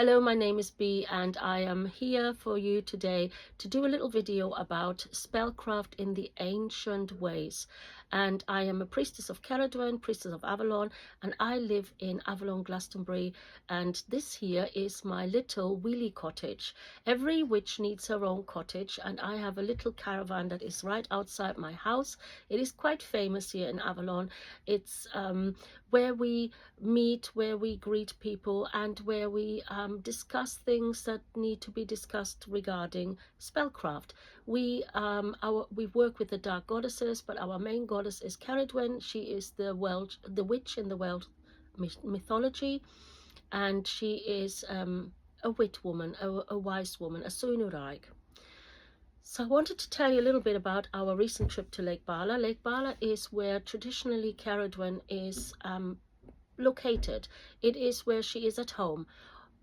Hello, my name is Bee and I am here for you today to do a little video about spellcraft in the ancient ways. And I am a priestess of Caradwen, priestess of Avalon, and I live in Avalon, Glastonbury. And this here is my little wheelie cottage. Every witch needs her own cottage, and I have a little caravan that is right outside my house. It is quite famous here in Avalon. It's where we meet, where we greet people, and where we discuss things that need to be discussed regarding spellcraft. We work with the dark goddesses, but our main goddess is Caradwen. She is the witch in the Welsh mythology, and she is a wit woman, a wise woman, a Sunuraig. So I wanted to tell you a little bit about our recent trip to Lake Bala. Lake Bala is where traditionally Caradwen is located. It is where she is at home,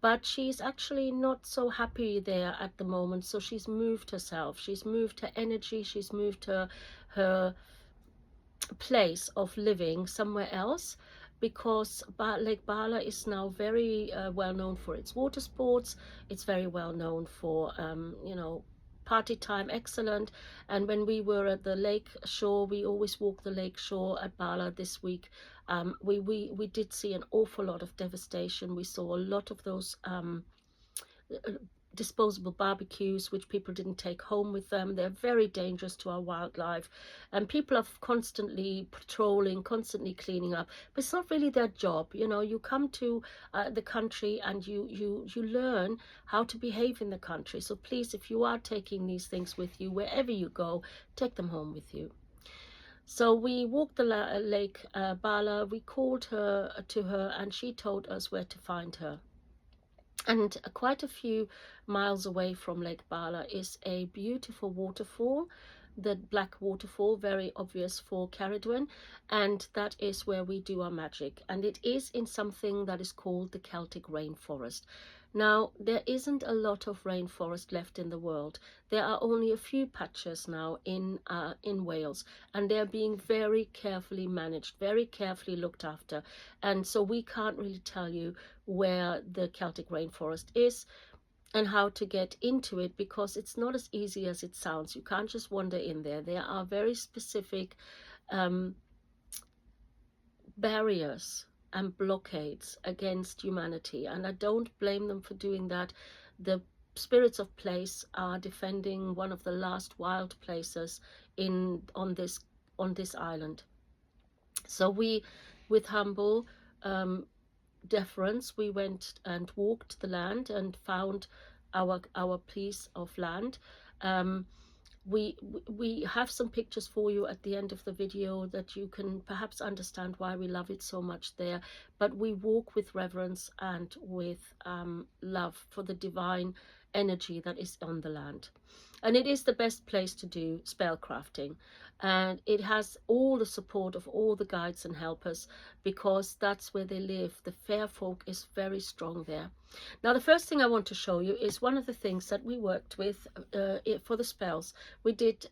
but she's actually not so happy there at the moment, so she's moved herself, she's moved her energy, she's moved her place of living somewhere else, because Lake Bala is now very well known for its water sports. It's very well known for party time, excellent. And when we were at the lake shore, we always walk the lake shore at Bala this week. We did see an awful lot of devastation. We saw a lot of those disposable barbecues which people didn't take home with them. They're very dangerous to our wildlife, and people are constantly patrolling, constantly cleaning up, but it's not really their job. You come to the country and you learn how to behave in the country. So please, if you are taking these things with you wherever you go, take them home with you. So we walked the lake Bala. We called her to her, and she told us where to find her. And quite a few miles away from Lake Bala is a beautiful waterfall, the Black Waterfall, very obvious for Caradwen, and that is where we do our magic. And it is in something that is called the Celtic rainforest. Now, there isn't a lot of rainforest left in the world. There are only a few patches now in Wales, and they're being very carefully managed, very carefully looked after. And so we can't really tell you where the Celtic rainforest is and how to get into it, because it's not as easy as it sounds. You can't just wander in there. There are very specific barriers and blockades against humanity, and I don't blame them for doing that. The spirits of place are defending one of the last wild places on this island. So we, with humble deference, we went and walked the land and found our piece of land. We have some pictures for you at the end of the video that you can perhaps understand why we love it so much there. But we walk with reverence and with love for the divine energy that is on the land. And it is the best place to do spellcrafting, and it has all the support of all the guides and helpers, because that's where they live. The fair folk is very strong there. Now, the first thing I want to show you is one of the things that we worked with for the spells. We did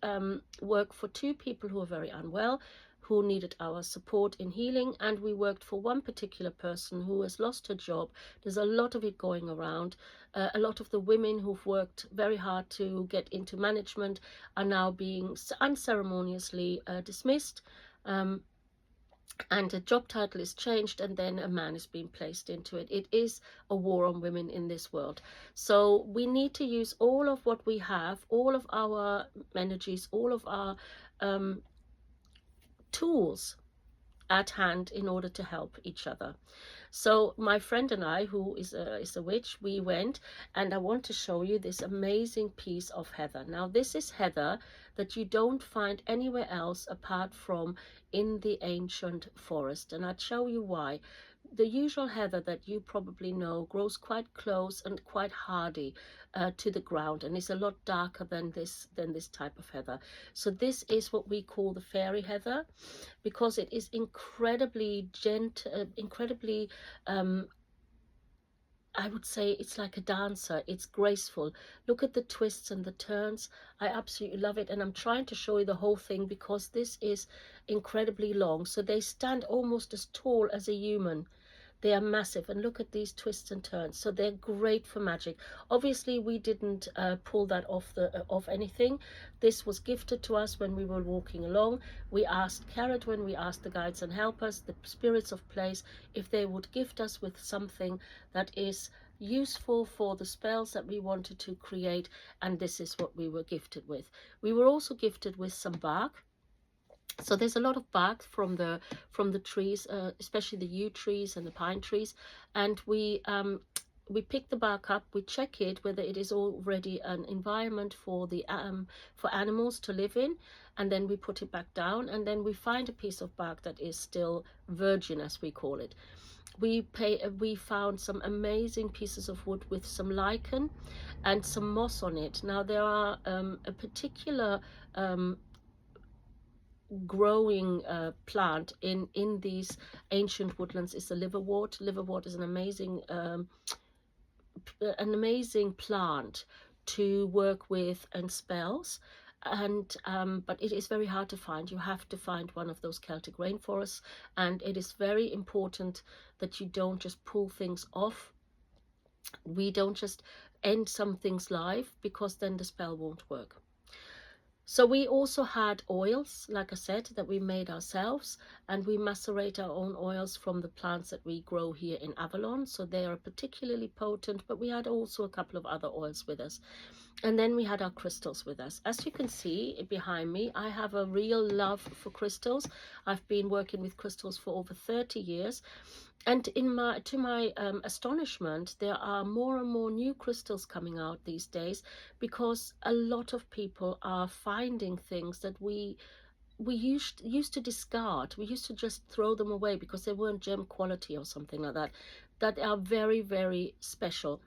work for two people who were very unwell, who needed our support in healing, and we worked for one particular person who has lost her job. There's a lot of it going around. A lot of the women who've worked very hard to get into management are now being unceremoniously dismissed, and a job title is changed, and then a man is being placed into it. It is a war on women in this world. So we need to use all of what we have, all of our energies, all of our tools at hand in order to help each other. So my friend and I, who is a witch, we went, and I want to show you this amazing piece of heather. Now, this is heather that you don't find anywhere else apart from in the ancient forest, and I'll show you why. The usual heather that you probably know grows quite close and quite hardy to the ground, and is a lot darker than this type of heather. So this is what we call the fairy heather, because it is incredibly gentle, incredibly I would say it's like a dancer. It's graceful. Look at the twists and the turns. I absolutely love it. And I'm trying to show you the whole thing because this is incredibly long. So they stand almost as tall as a human. They are massive, and look at these twists and turns. So they're great for magic. Obviously, we didn't pull that off anything. This was gifted to us when we were walking along. We asked Caradwen, we asked the guides and helpers, the spirits of place, if they would gift us with something that is useful for the spells that we wanted to create, and this is what we were gifted with. We were also gifted with some bark. So there's a lot of bark from the trees, especially the yew trees and the pine trees, and we pick the bark up, we check it whether it is already an environment for the for animals to live in, and then we put it back down, and then we find a piece of bark that is still virgin, as we call it. We found some amazing pieces of wood with some lichen and some moss on it. Now there are a particular growing plant in these ancient woodlands is the liverwort. Liverwort is an amazing plant to work with and spells, and but it is very hard to find. You have to find one of those Celtic rainforests, and it is very important that you don't just pull things off. We don't just end some things live, because then the spell won't work. So we also had oils, like I said, that we made ourselves, and we macerate our own oils from the plants that we grow here in Avalon. So they are particularly potent, but we had also a couple of other oils with us. And then we had our crystals with us. As you can see behind me, I have a real love for crystals. I've been working with crystals for over 30 years. And to my astonishment, there are more and more new crystals coming out these days, because a lot of people are finding things that we used to discard. We used to just throw them away because they weren't gem quality or something like that, that are very, very special.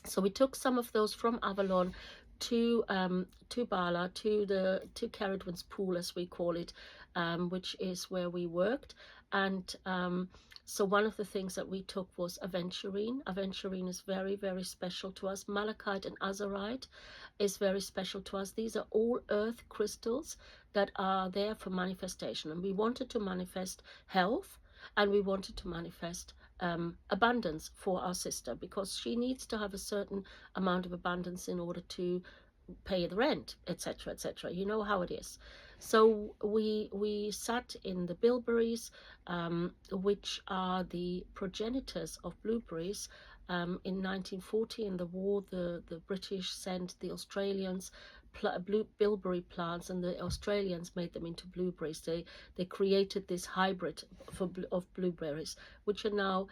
So we took some of those from Avalon to Bala, to Caradwen's pool, as we call it, which is where we worked. And so one of the things that we took was aventurine. Aventurine is very, very special to us. Malachite and azurite is very special to us. These are all earth crystals that are there for manifestation. And we wanted to manifest health, and we wanted to manifest abundance for our sister, because she needs to have a certain amount of abundance in order to pay the rent, etc., etc. You know how it is. So we sat in the bilberries, which are the progenitors of blueberries. In 1940, in the war, the British sent the Australians bilberry plants, and the Australians made them into blueberries. They created this hybrid of blueberries, which are now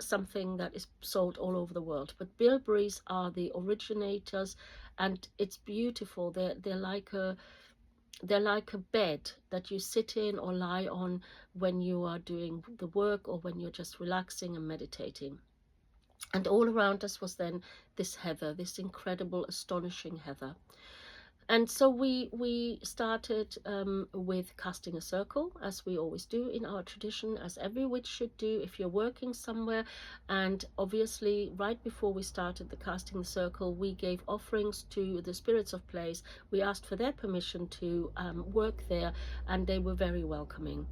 something that is sold all over the world. But bilberries are the originators, and it's beautiful. They're like a bed that you sit in or lie on when you are doing the work, or when you're just relaxing and meditating. And all around us was then this heather, this incredible, astonishing heather. And so we started with casting a circle, as we always do in our tradition, as every witch should do if you're working somewhere. And obviously, right before we started the casting the circle, we gave offerings to the spirits of place. We asked for their permission to work there, and they were very welcoming.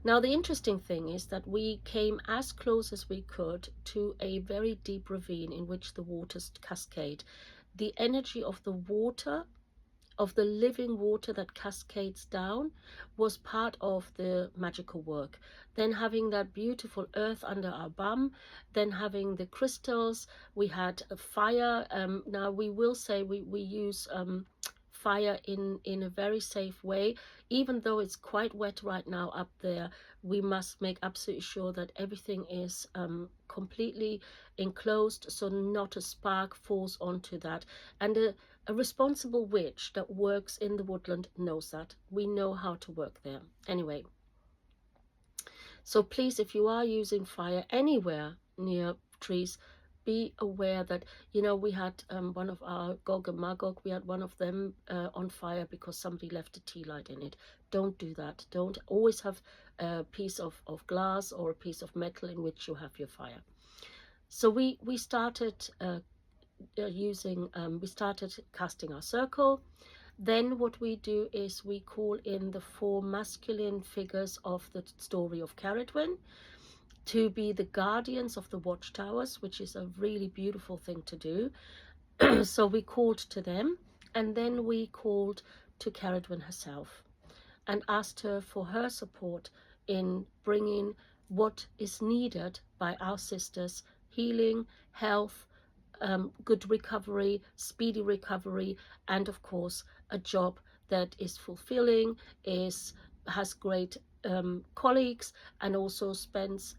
Now, the interesting thing is that we came as close as we could to a very deep ravine in which the waters cascade. The energy of the water, of the living water that cascades down, was part of the magical work. Then having that beautiful earth under our bum, then having the crystals, we had a fire. Now we will say we use fire in a very safe way. Even though it's quite wet right now up there, we must make absolutely sure that everything is completely enclosed, so not a spark falls onto that. And a responsible witch that works in the woodland knows that. We know how to work there. Anyway, so please, if you are using fire anywhere near trees, be aware that, you know, we had one of our Gog and Magog, we had one of them on fire because somebody left a tea light in it. Don't do that. Don't always have a piece of glass or a piece of metal in which you have your fire. So we started we started casting our circle. Then what we do is we call in the 4 masculine figures of the story of Caradwen. to be the guardians of the watchtowers, which is a really beautiful thing to do. So we called to them, and then we called to Caradwen herself and asked her for her support in bringing what is needed by our sisters: healing, health, good recovery, speedy recovery, and of course a job that is fulfilling, has great colleagues, and also spends,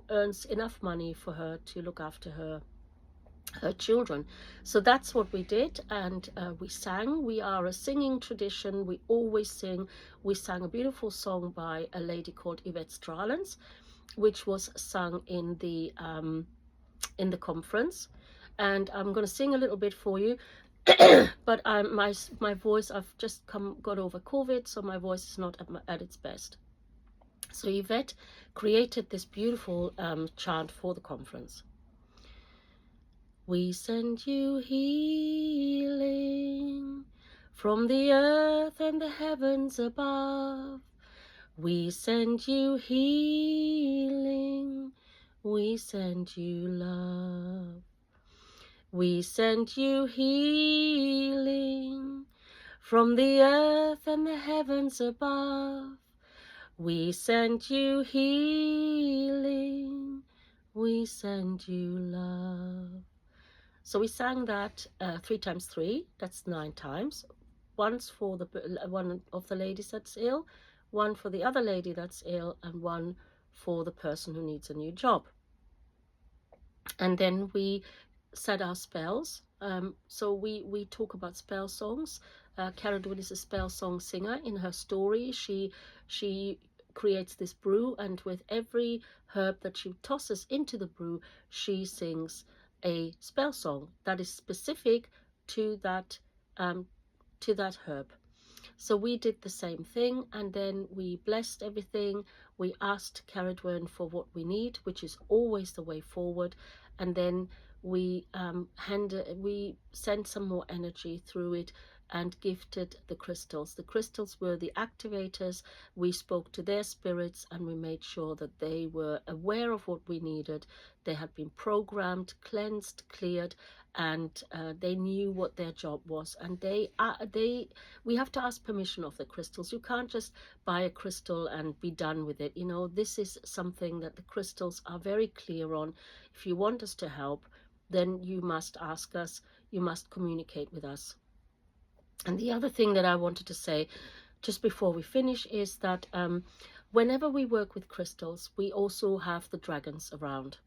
earns enough money for her to look after her children. So that's what we did, and we sang. We are a singing tradition. We always sing. We sang a beautiful song by a lady called Yvette Stralens, which was sung in the conference, and I'm going to sing a little bit for you. But my voice, I've just got over COVID, so my voice is not at its best. So Yvette created this beautiful chant for the conference. We send you healing from the earth and the heavens above. We send you healing. We send you love. We send you healing from the earth and the heavens above. We send you healing. We send you love. So we sang that 3 times 3, that's 9 times. Once for one of the ladies that's ill, one for the other lady that's ill, and one for the person who needs a new job. And then we said our spells. So we talk about spell songs. Caradwen is a spell song singer. In her story, she creates this brew, and with every herb that she tosses into the brew, she sings a spell song that is specific to that herb. So we did the same thing, and then we blessed everything. We asked Caradwen for what we need, which is always the way forward, and then we sent some more energy through it and gifted the crystals. The crystals were the activators. We spoke to their spirits, and we made sure that they were aware of what we needed. They had been programmed, cleansed, cleared, and they knew what their job was. And we have to ask permission of the crystals. You can't just buy a crystal and be done with it. This is something that the crystals are very clear on. If you want us to help, then you must ask us, you must communicate with us. And the other thing that I wanted to say just before we finish is that whenever we work with crystals, we also have the dragons around.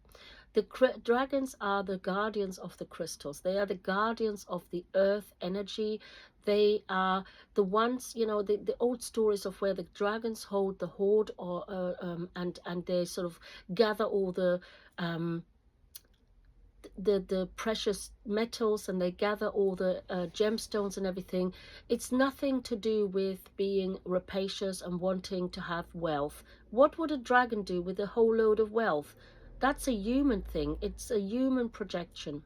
The dragons are the guardians of the crystals. They are the guardians of the earth energy. They are the ones, the old stories of where the dragons hold the hoard, and they sort of gather all the precious metals, and they gather all the gemstones and everything. It's nothing to do with being rapacious and wanting to have wealth. What would a dragon do with a whole load of wealth? That's a human thing. It's a human projection.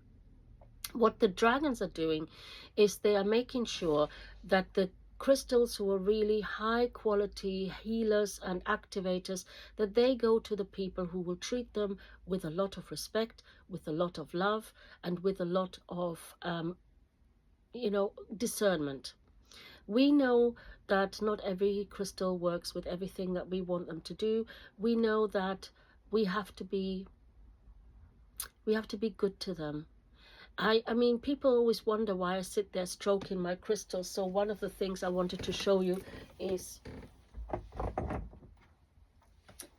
What the dragons are doing is they are making sure that the crystals who are really high quality healers and activators, that they go to the people who will treat them with a lot of respect, with a lot of love, and with a lot of discernment. We know that not every crystal works with everything that we want them to do. We know that we have to be good to them. I mean, people always wonder why I sit there stroking my crystals. So one of the things I wanted to show you is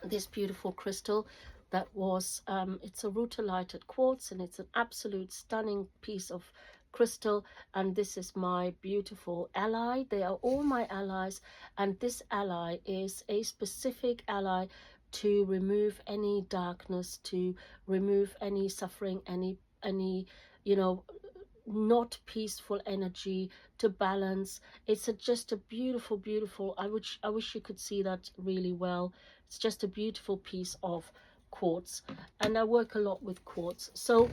this beautiful crystal that was, it's a rutilighted quartz, and it's an absolute stunning piece of crystal. And this is my beautiful ally. They are all my allies, and this ally is a specific ally to remove any darkness, to remove any suffering, any not peaceful energy, to balance. It's just a beautiful, I wish you could see that really well. It's just a beautiful piece of quartz, and I work a lot with quartz. So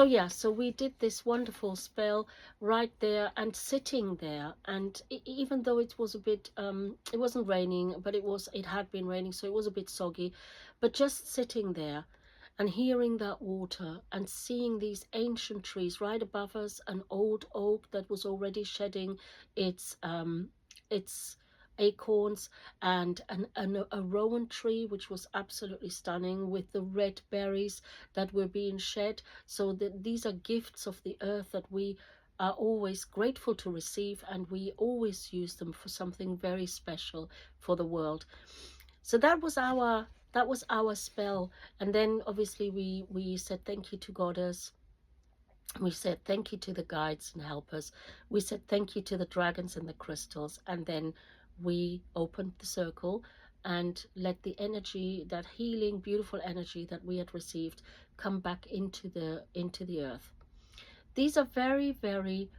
yeah, so we did this wonderful spell right there and sitting there, and even though it was a bit it wasn't raining, but it had been raining, so it was a bit soggy, but just sitting there and hearing that water and seeing these ancient trees right above us, an old oak that was already shedding its acorns, and a rowan tree which was absolutely stunning with the red berries that were being shed. So these are gifts of the earth that we are always grateful to receive, and we always use them for something very special for the world. So that was our spell. And then obviously we said thank you to Goddess. We said thank you to the guides and helpers. We said thank you to the dragons and the crystals. And then we opened the circle and let the energy, that healing, beautiful energy that we had received, come back into the earth. These are very, very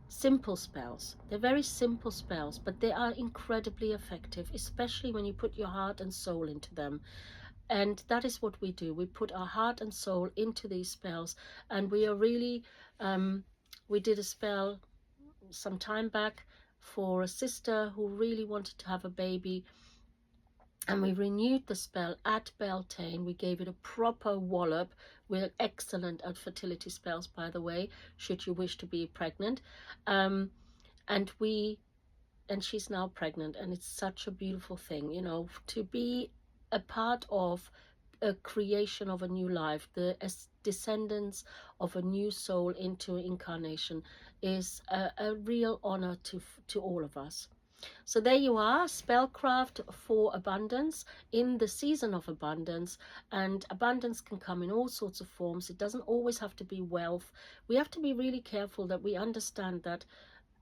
simple spells. They're very simple spells, but they are incredibly effective, especially when you put your heart and soul into them. And that is what we do. We put our heart and soul into these spells, and we are really we did a spell some time back for a sister who really wanted to have a baby, and we renewed the spell at Beltane. We gave it a proper wallop. We're excellent at fertility spells, by the way, should you wish to be pregnant. And she's now pregnant, and it's such a beautiful thing, you know, to be a part of a creation of a new life, the descendants of a new soul into incarnation is a real honor to all of us. So there you are, Spellcraft for Abundance in the season of abundance. And abundance can come in all sorts of forms. It doesn't always have to be wealth. We have to be really careful that we understand that,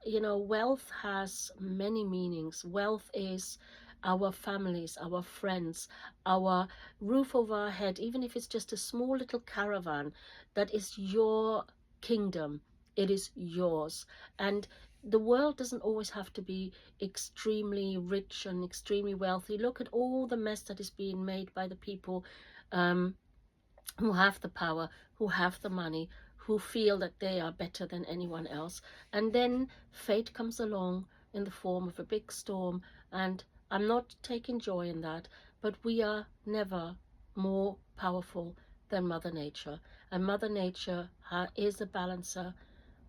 you know, wealth has many meanings. Wealth is our families, our friends, our roof over our head, even if it's just a small little caravan that is your kingdom. It is yours. And the world doesn't always have to be extremely rich and extremely wealthy. Look at all the mess that is being made by the people who have the power, who have the money, who feel that they are better than anyone else. And then fate comes along in the form of a big storm, and I'm not taking joy in that, but we are never more powerful than Mother Nature. And Mother Nature is a balancer,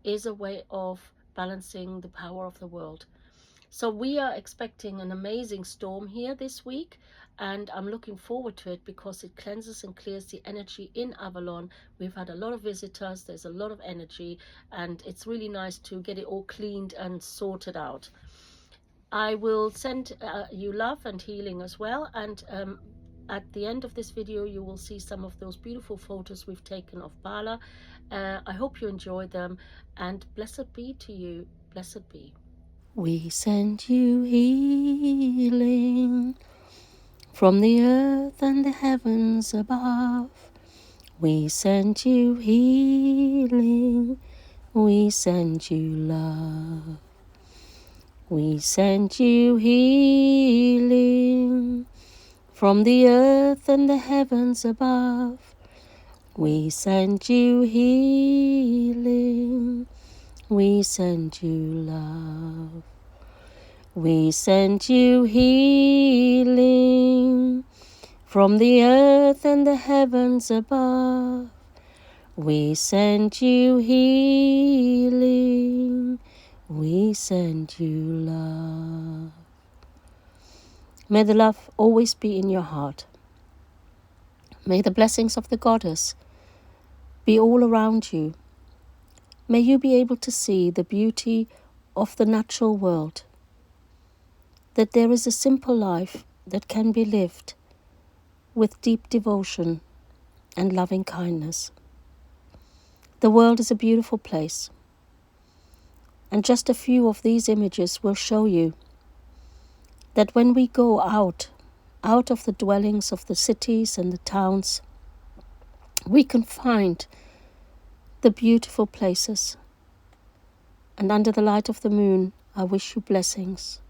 is a way of balancing the power of the world. So we are expecting an amazing storm here this week, and I'm looking forward to it because it cleanses and clears the energy in Avalon. We've had a lot of visitors, there's a lot of energy, and it's really nice to get it all cleaned and sorted out. I will send you love and healing as well, and at the end of this video you will see some of those beautiful photos we've taken of Bala. I hope you enjoyed them, and blessed be to you, blessed be. We send you healing from the earth and the heavens above. We send you healing, we send you love. We send you healing from the earth and the heavens above. We send you healing, we send you love. We send you healing from the earth and the heavens above. We send you healing, we send you love. May the love always be in your heart. May the blessings of the Goddess be all around you. May you be able to see the beauty of the natural world, that there is a simple life that can be lived with deep devotion and loving kindness. The world is a beautiful place, and just a few of these images will show you that when we go out of the dwellings of the cities and the towns, we can find the beautiful places. And under the light of the moon, I wish you blessings.